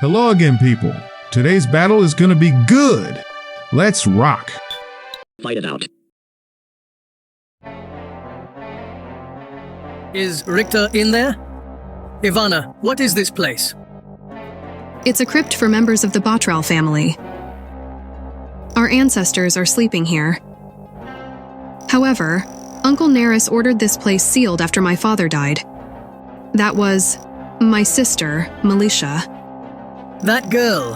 Hello again, people. Today's battle is gonna be good. Let's rock. Fight it out. Is Richter in there? Ivana, what is this place? It's a crypt for members of the Botral family. Our ancestors are sleeping here. However, Uncle Neris ordered this place sealed after my father died. That was my sister, Militia. That girl.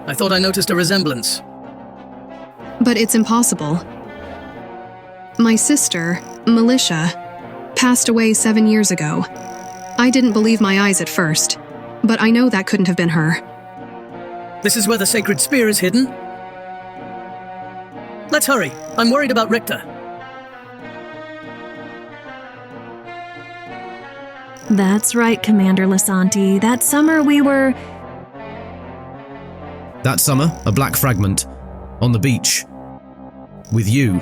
I thought I noticed a resemblance. But it's impossible. My sister, Militia, passed away 7 years ago. I didn't believe my eyes at first, but I know that couldn't have been her. This is where the sacred spear is hidden? Let's hurry. I'm worried about Richter. That's right, Commander Lasanti. That summer we were... That summer, a black fragment. On the beach. With you.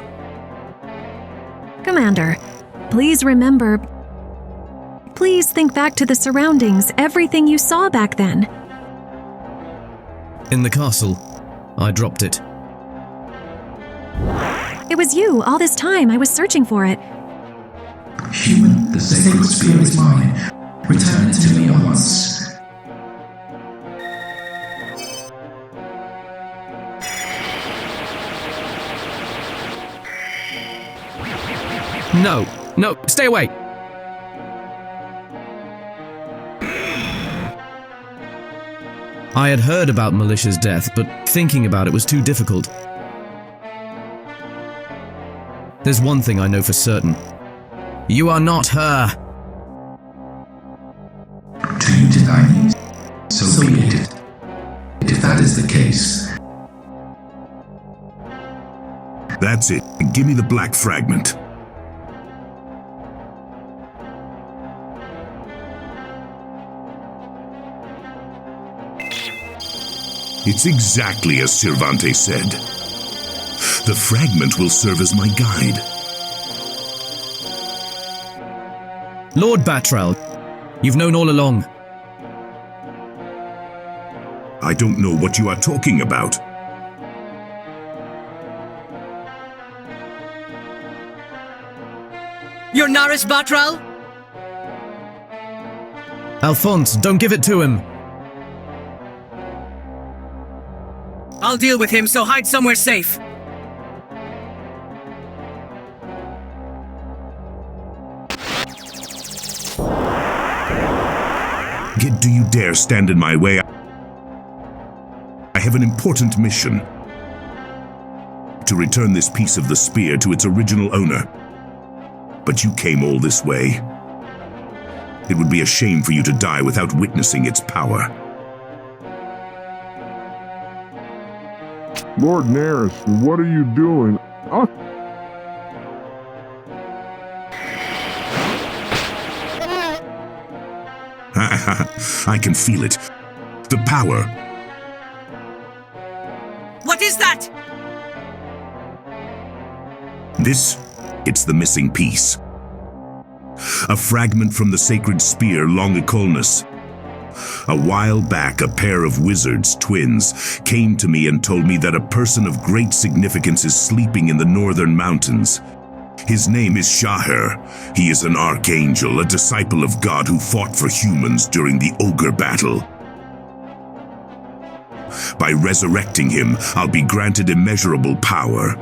Commander, please remember... Please think back to the surroundings, everything you saw back then. In the castle. I dropped it. It was you, all this time. I was searching for it. Human, the sacred spear is mine. Return it to me at once. No, stay away! I had heard about Militia's death, but thinking about it was too difficult. There's one thing I know for certain. You are not her! Do you deny me? So be it. If that is the case... That's it. Give me the black fragment. It's exactly as Cervantes said. The fragment will serve as my guide. Lord Batral, you've known all along. I don't know what you are talking about. You're Naris Batral? Alphonse, don't give it to him. I'll deal with him, so hide somewhere safe. Do you dare stand in my way? I have an important mission. To return this piece of the spear to its original owner. But you came all this way. It would be a shame for you to die without witnessing its power. Lord Neris, what are you doing? Huh? I can feel it. The power. What is that? It's the missing piece. A fragment from the sacred spear Longicolnus. A while back, a pair of wizards, twins, came to me and told me that a person of great significance is sleeping in the northern mountains. His name is Shahar. He is an archangel, a disciple of God who fought for humans during the ogre battle. By resurrecting him, I'll be granted immeasurable power.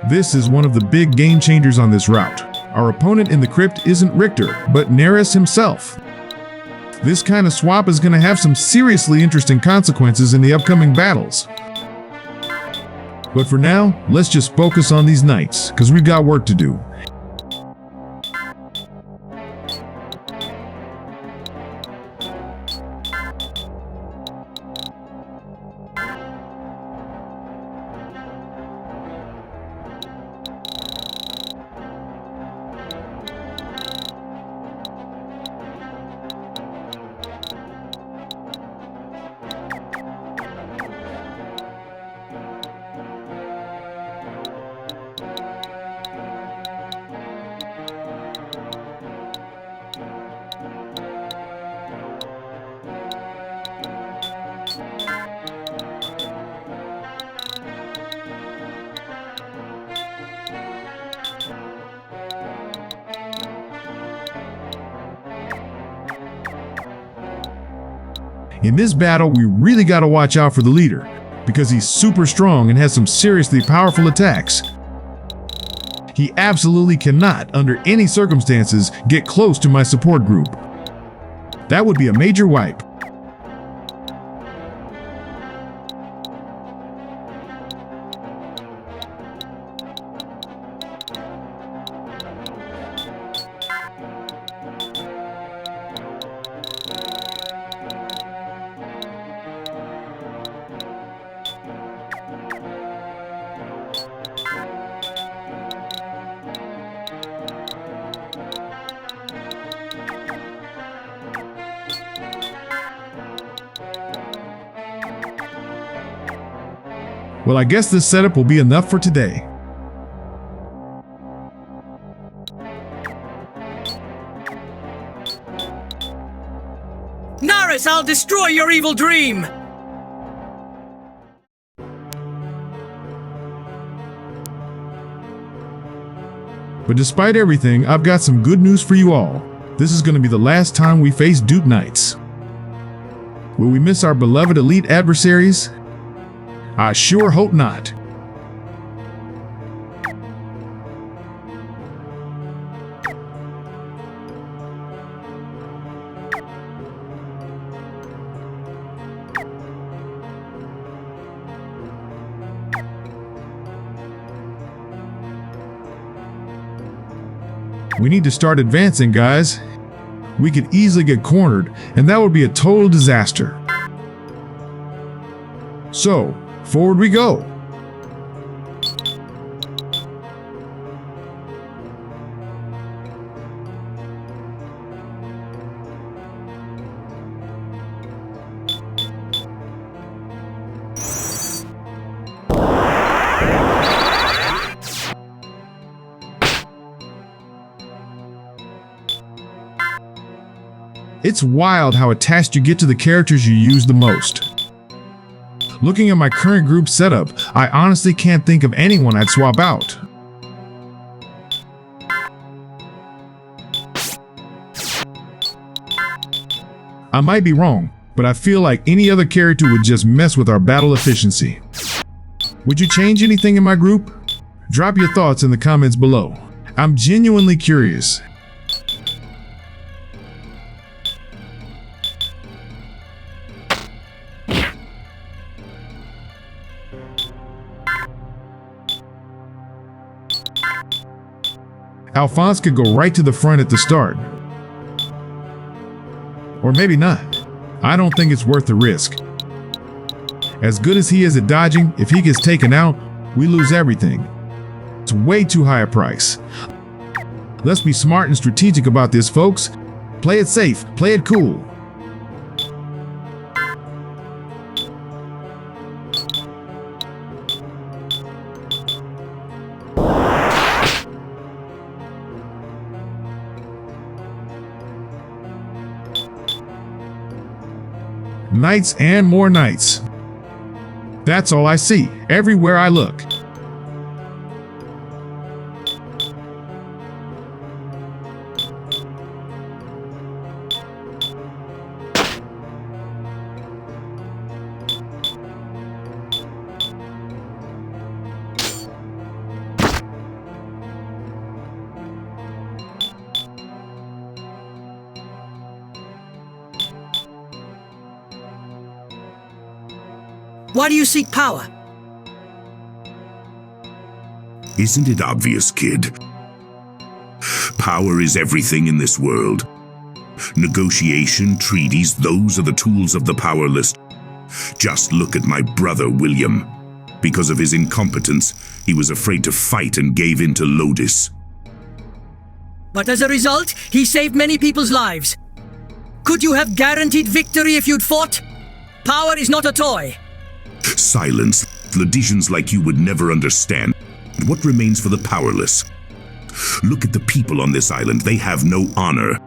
This is one of the big game changers on this route. Our opponent in the crypt isn't Richter, but Neris himself. This kind of swap is going to have some seriously interesting consequences in the upcoming battles. But for now, let's just focus on these knights, because we've got work to do. In this battle, we really gotta watch out for the leader, because he's super strong and has some seriously powerful attacks. He absolutely cannot, under any circumstances, get close to my support group. That would be a major wipe. Well, I guess this setup will be enough for today. Naris, I'll destroy your evil dream! But despite everything, I've got some good news for you all. This is going to be the last time we face Duke Knights. Will we miss our beloved elite adversaries? I sure hope not. We need to start advancing, guys. We could easily get cornered, and that would be a total disaster. So, forward we go. It's wild how attached you get to the characters you use the most. Looking at my current group setup, I honestly can't think of anyone I'd swap out. I might be wrong, but I feel like any other character would just mess with our battle efficiency. Would you change anything in my group? Drop your thoughts in the comments below. I'm genuinely curious. Alphonse could go right to the front at the start. Or maybe not. I don't think it's worth the risk. As good as he is at dodging, if he gets taken out, we lose everything. It's way too high a price. Let's be smart and strategic about this, folks. Play it safe, play it cool. Knights and more knights. That's all I see, everywhere I look. Why do you seek power? Isn't it obvious, kid? Power is everything in this world. Negotiation, treaties, those are the tools of the powerless. Just look at my brother, William. Because of his incompetence, he was afraid to fight and gave in to Lodis. But as a result, he saved many people's lives. Could you have guaranteed victory if you'd fought? Power is not a toy. Silence. Lodisians like you would never understand. What remains for the powerless? Look at the people on this island. They have no honor.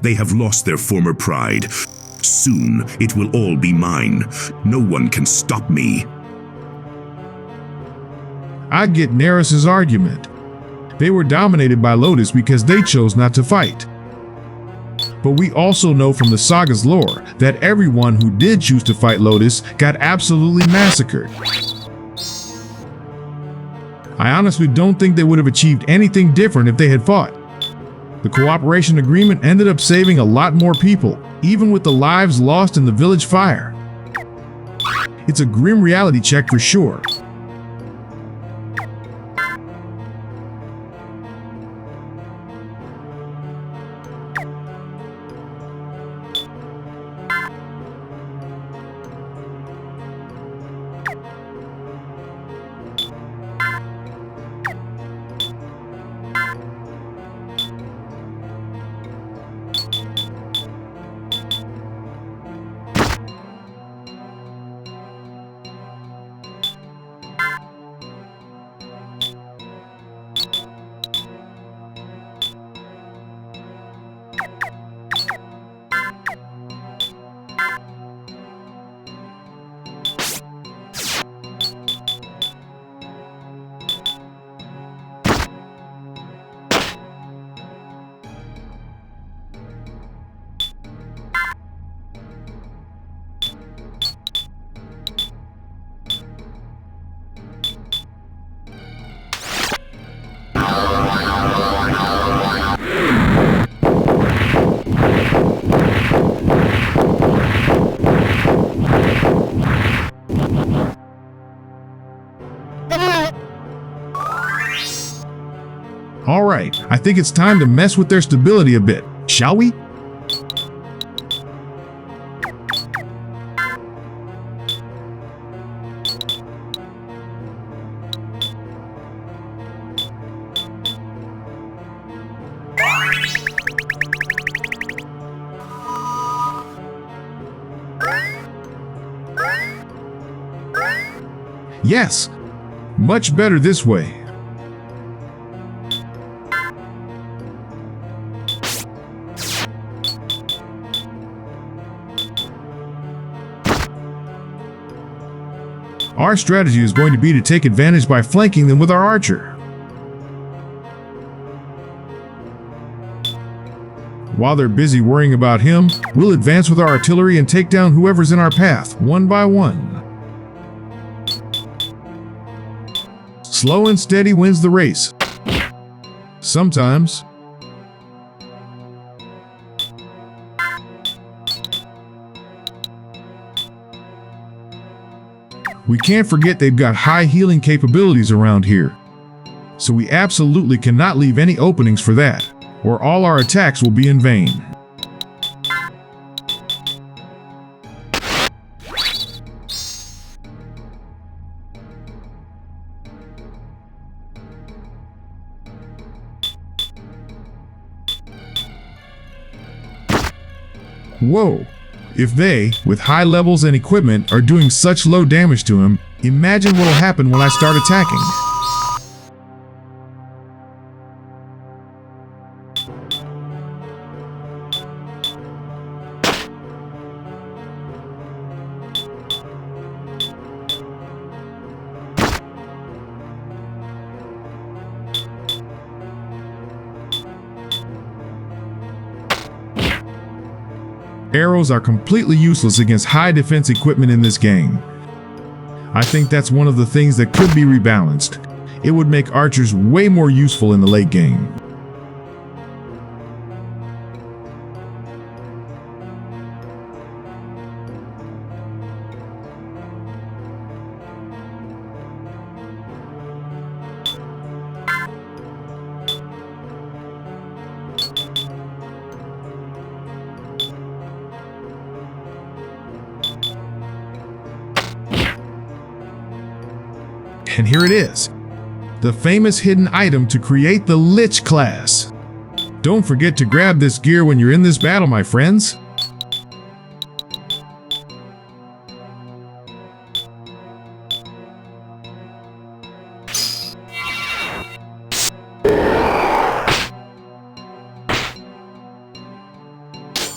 They have lost their former pride. Soon, it will all be mine. No one can stop me. I get Neris's argument. They were dominated by Lodis because they chose not to fight. But we also know from the saga's lore that everyone who did choose to fight Lodis got absolutely massacred. I honestly don't think they would have achieved anything different if they had fought. The cooperation agreement ended up saving a lot more people, even with the lives lost in the village fire. It's a grim reality check for sure. Alright, I think it's time to mess with their stability a bit, shall we? Yes, much better this way. Our strategy is going to be to take advantage by flanking them with our archer. While they're busy worrying about him, we'll advance with our artillery and take down whoever's in our path, one by one. Slow and steady wins the race. Sometimes. We can't forget they've got high healing capabilities around here. So we absolutely cannot leave any openings for that, or all our attacks will be in vain. Whoa! If they, with high levels and equipment, are doing such low damage to him, imagine what'll happen when I start attacking. Arrows are completely useless against high defense equipment in this game. I think that's one of the things that could be rebalanced. It would make archers way more useful in the late game. And here it is, the famous hidden item to create the Lich class. Don't forget to grab this gear when you're in this battle, my friends.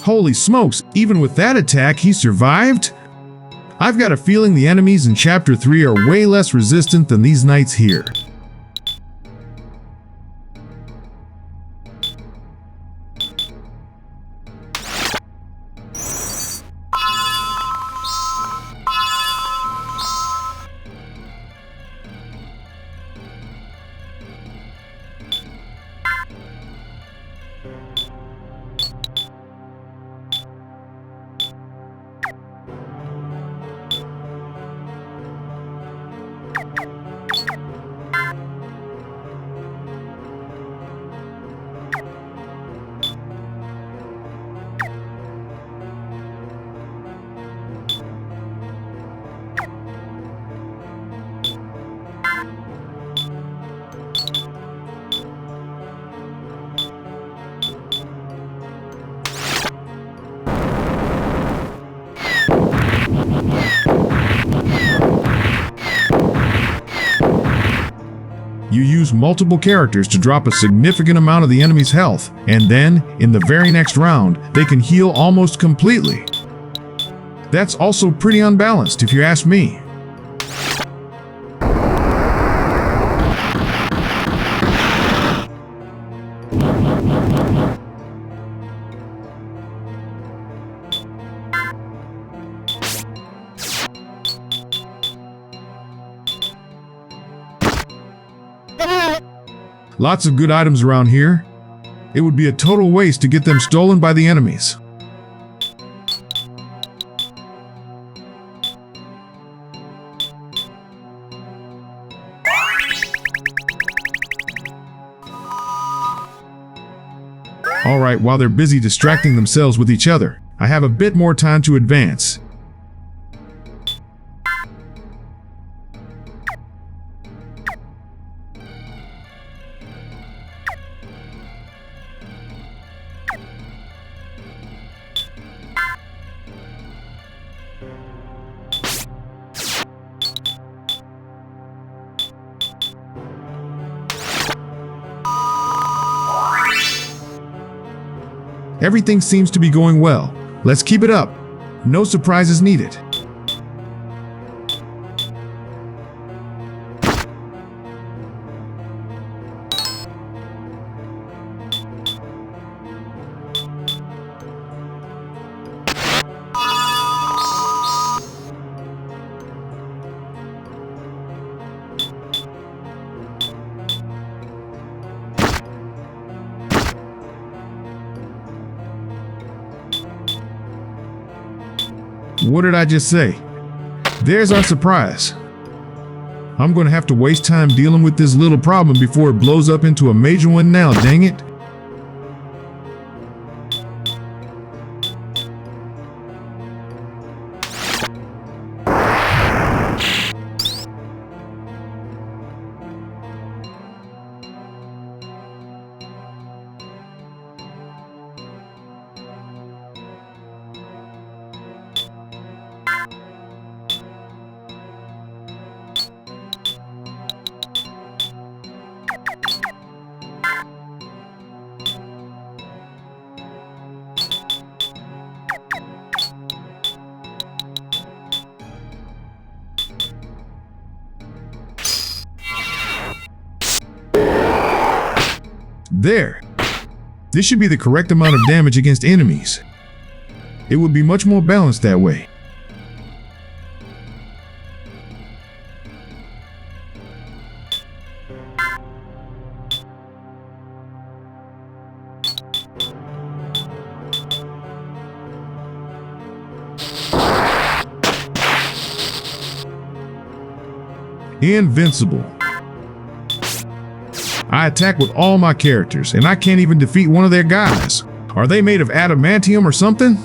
Holy smokes, even with that attack, he survived? I've got a feeling the enemies in Chapter 3 are way less resistant than these knights here. use multiple characters to drop a significant amount of the enemy's health, and then, in the very next round, they can heal almost completely. That's also pretty unbalanced, if you ask me. Lots of good items around here. It would be a total waste to get them stolen by the enemies. Alright, while they're busy distracting themselves with each other, I have a bit more time to advance. Everything seems to be going well. Let's keep it up. No surprises needed. What did I just say? There's our surprise. I'm going to have to waste time dealing with this little problem before it blows up into a major one now, dang it. There. This should be the correct amount of damage against enemies. It would be much more balanced that way. Invincible. I attack with all my characters, and I can't even defeat one of their guys. Are they made of adamantium or something?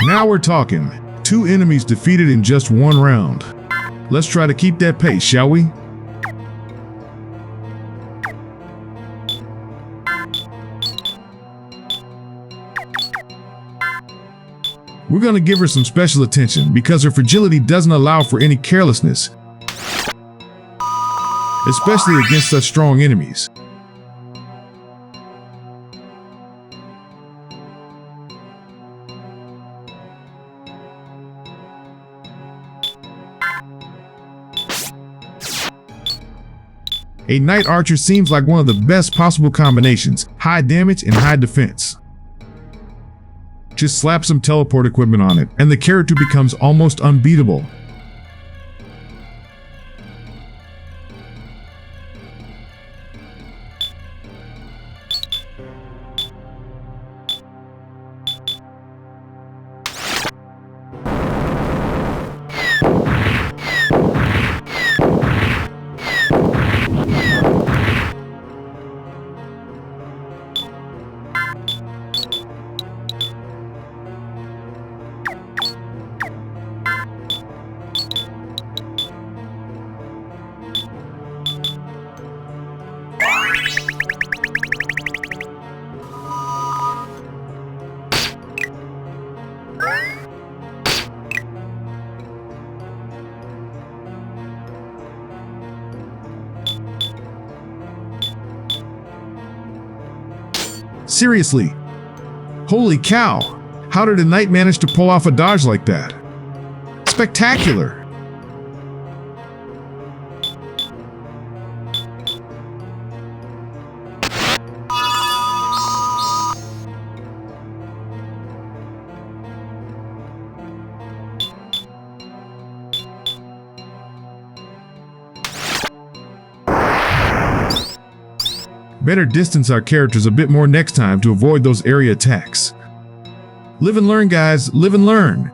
Now we're talking. 2 enemies defeated in just 1 round. Let's try to keep that pace, shall we? We're gonna give her some special attention because her fragility doesn't allow for any carelessness, especially against such strong enemies. A Knight Archer seems like one of the best possible combinations, high damage and high defense. Just slap some teleport equipment on it, and the character becomes almost unbeatable. Seriously. Holy cow. How did a knight manage to pull off a dodge like that? Spectacular. Better distance our characters a bit more next time to avoid those area attacks. Live and learn, guys. Live and learn.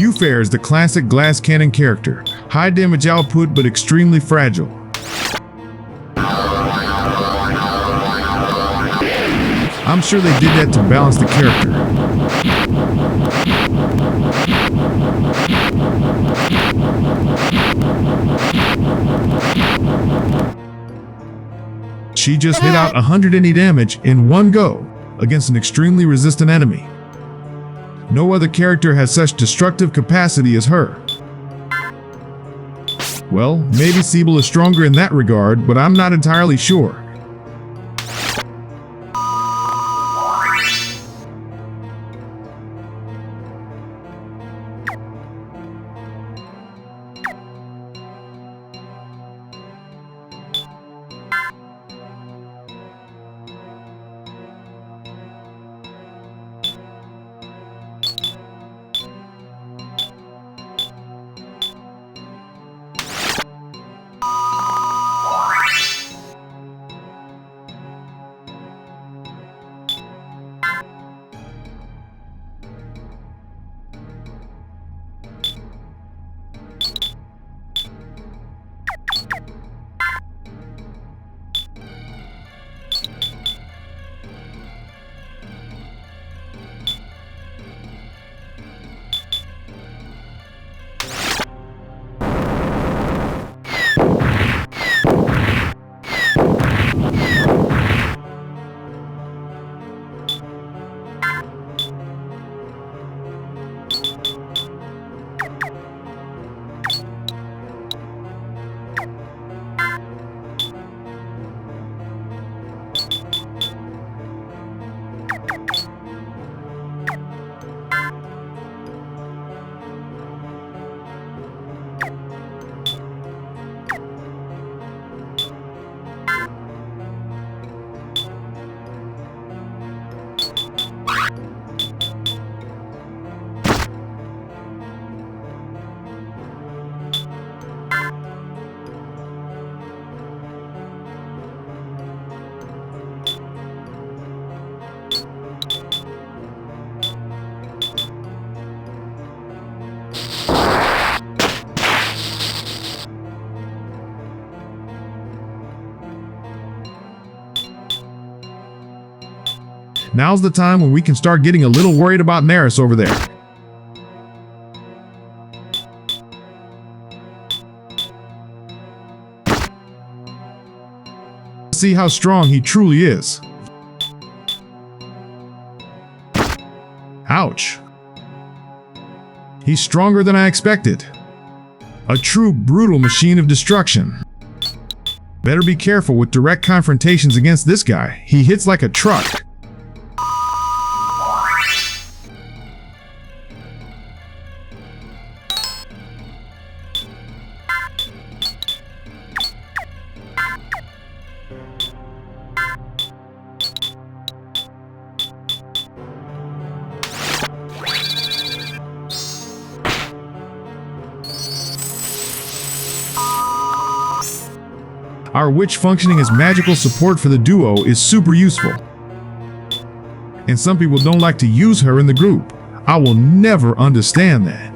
Ufare is the classic glass cannon character. High damage output, but extremely fragile. I'm sure they did that to balance the character. She just hit out 180 damage in one go against an extremely resistant enemy. No other character has such destructive capacity as her. Well, maybe Siebel is stronger in that regard, but I'm not entirely sure. Now's the time when we can start getting a little worried about Neris over there. See how strong he truly is. Ouch. He's stronger than I expected. A true brutal machine of destruction. Better be careful with direct confrontations against this guy. He hits like a truck. Our witch functioning as magical support for the duo is super useful. And some people don't like to use her in the group. I will never understand that.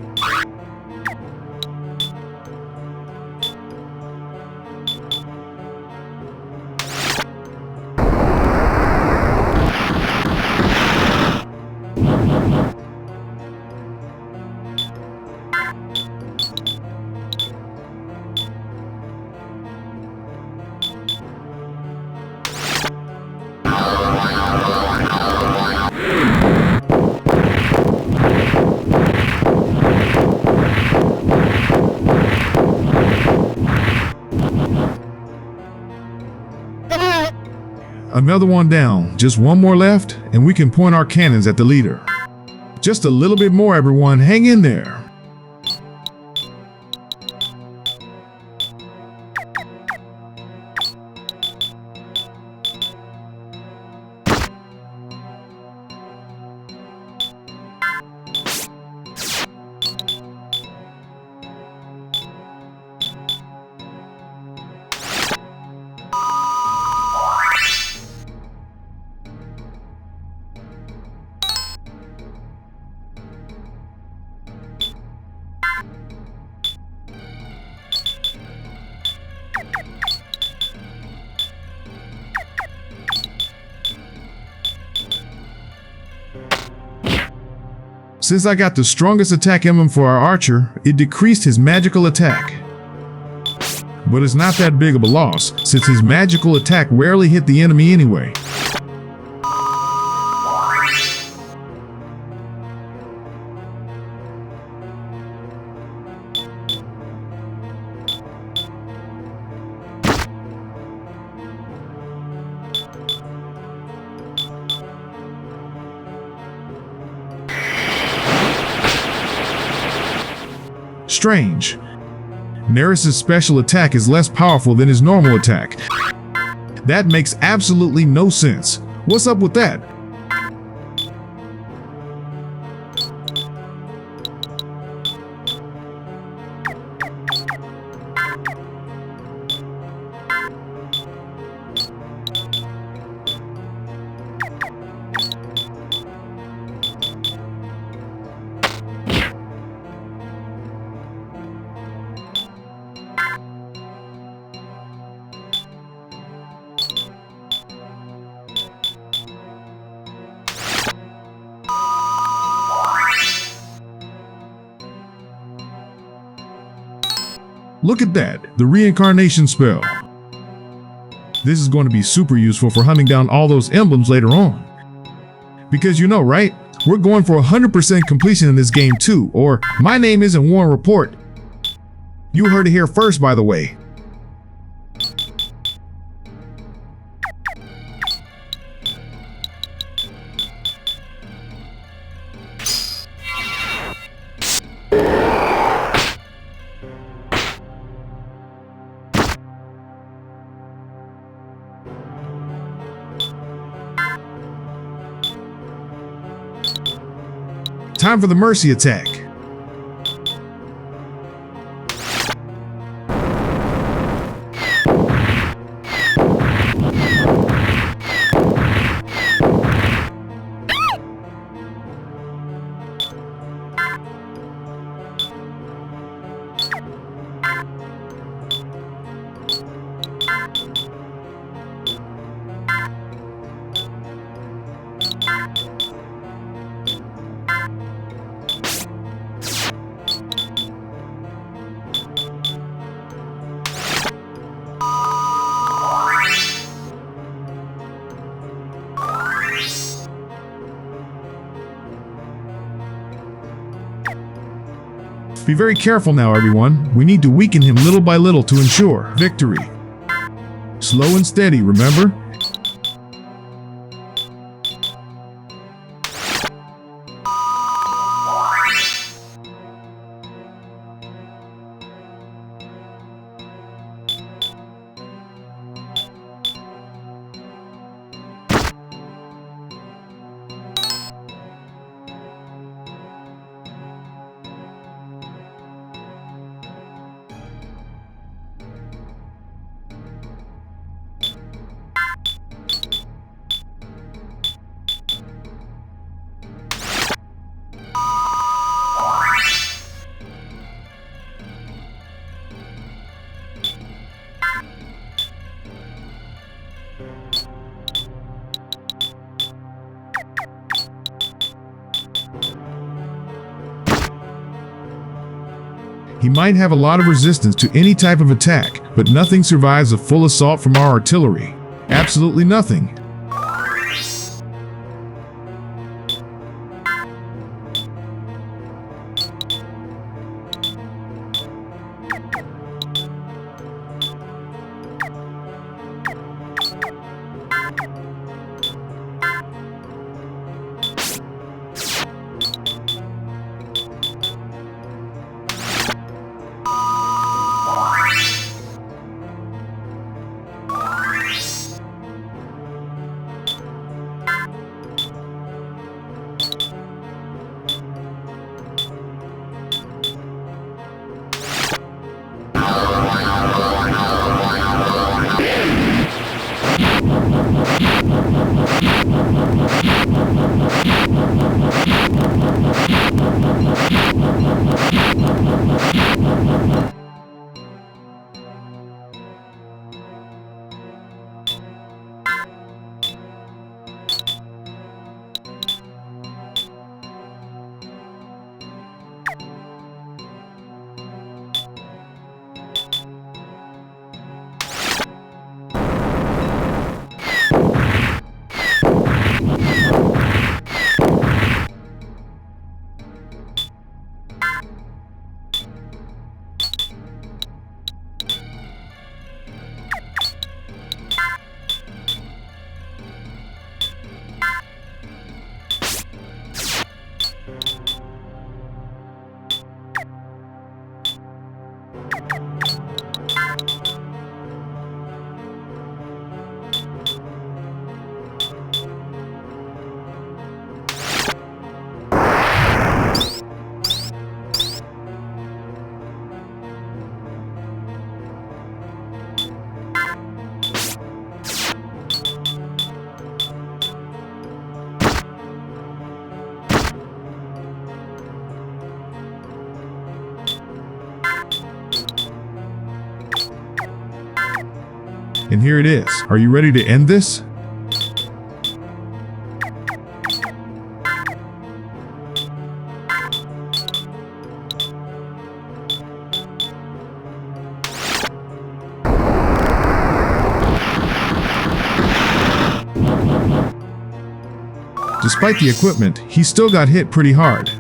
Another one down, just one more left, and we can point our cannons at the leader. Just a little bit more, everyone, hang in there. Since I got the strongest attack emblem for our archer, it decreased his magical attack. But it's not that big of a loss, since his magical attack rarely hit the enemy anyway. Strange. Neris's special attack is less powerful than his normal attack. That makes absolutely no sense. What's up with that? Look at that, the reincarnation spell. This is going to be super useful for hunting down all those emblems later on. Because you know, right? We're going for 100% completion in this game too, or my name isn't Warren Report. You heard it here first, by the way. Time for the mercy attack. Be very careful now, everyone. We need to weaken him little by little to ensure victory. Slow and steady, remember? He might have a lot of resistance to any type of attack, but nothing survives a full assault from our artillery. Absolutely nothing. And here it is. Are you ready to end this? Despite the equipment, he still got hit pretty hard.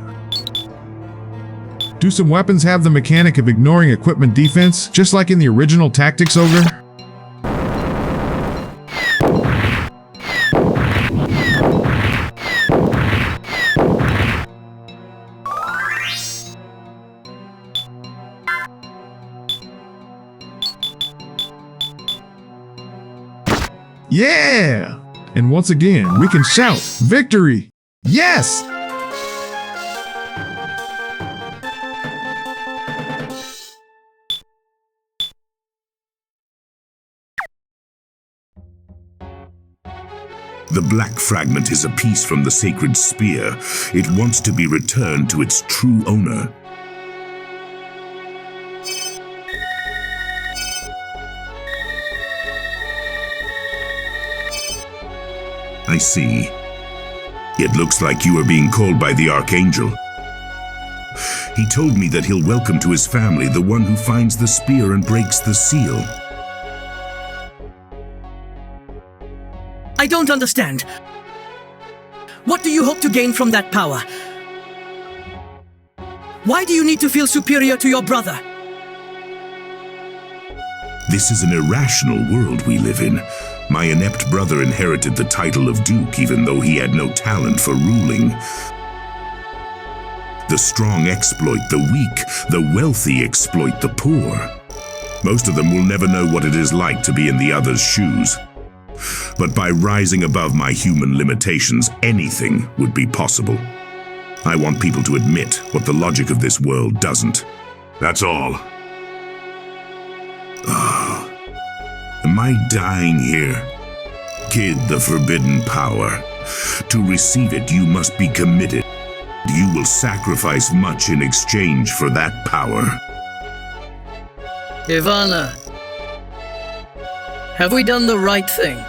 Do some weapons have the mechanic of ignoring equipment defense, just like in the original Tactics Ogre? Yeah! And once again, we can shout, victory! Yes! The black fragment is a piece from the sacred spear. It wants to be returned to its true owner. I see. It looks like you are being called by the Archangel. He told me that he'll welcome to his family the one who finds the spear and breaks the seal. I don't understand. What do you hope to gain from that power? Why do you need to feel superior to your brother? This is an irrational world we live in. My inept brother inherited the title of Duke even though he had no talent for ruling. The strong exploit the weak, the wealthy exploit the poor. Most of them will never know what it is like to be in the other's shoes. But by rising above my human limitations, anything would be possible. I want people to admit what the logic of this world doesn't. That's all. Am I dying here? Kid, the forbidden power. To receive it, you must be committed. You will sacrifice much in exchange for that power. Ivana, have we done the right thing?